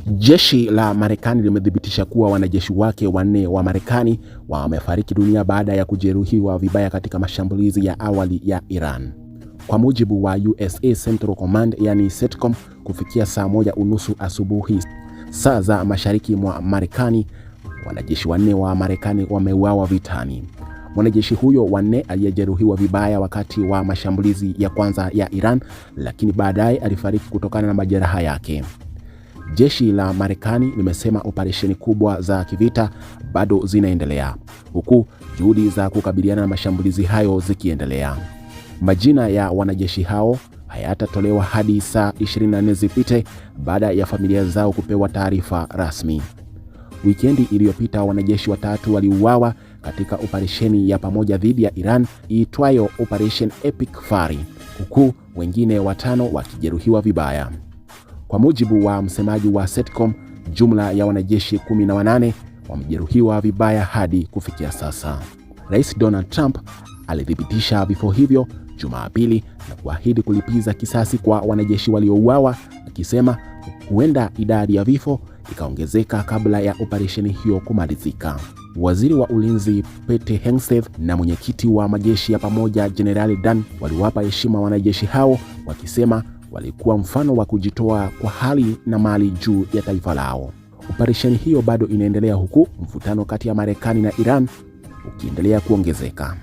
Jeshi la Marekani limethibitisha kuwa wanajeshi wake 4 wa Marekani wamefariki dunia baada ya kujeruhiwa vibaya katika mashambulizi ya awali ya Iran. Kwa mujibu wa USA Central Command, yani CENTCOM, kufikia saa 1:30 asubuhi saa za mashariki mwa Marekani, wanajeshi 4 wa Marekani wameuawa vitani. Mwanajeshi huyo 4 aliyejeruhiwa vibaya wakati wa mashambulizi ya kwanza ya Iran, lakini baadaye alifariki kutokana na majeraha yake. Jeshi la Marekani limesema operesheni kubwa za kivita bado zinaendelea, huku juhudi za kukabiliana na mashambulizi hayo zikiendelea. Majina ya wanajeshi hao hayatatolewa hadi saa 24 zipite baada ya familia zao kupewa taarifa rasmi. Wikendi iliyopita wanajeshi 3 waliuawa katika operesheni ya pamoja dhidi ya Iran iitwayo Operation Epic Fury, huku wengine 5 wakijeruhiwa vibaya. Kwa mujibu wa msemaji wa CENTCOM, jumla ya wanajeshi 18 wamejeruhiwa vibaya hadi kufikia sasa. Rais Donald Trump alithibitisha vifo hivyo Jumapili na kuahidi kulipiza kisasi kwa wanajeshi waliouawa, akisema huenda idadi ya vifo ikaongezeka kabla ya operesheni hiyo kumalizika. Waziri wa Ulinzi Pete Hegseth na mwenyekiti wa majeshi ya pamoja Jenerali Dan waliwapa heshima wanajeshi hao, wakisema walikuwa mfano wa kujitoa kwa hali na mali juu ya taifa lao. Operesheni hiyo bado inaendelea, huku mvutano kati ya Marekani na Iran ukiendelea kuongezeka.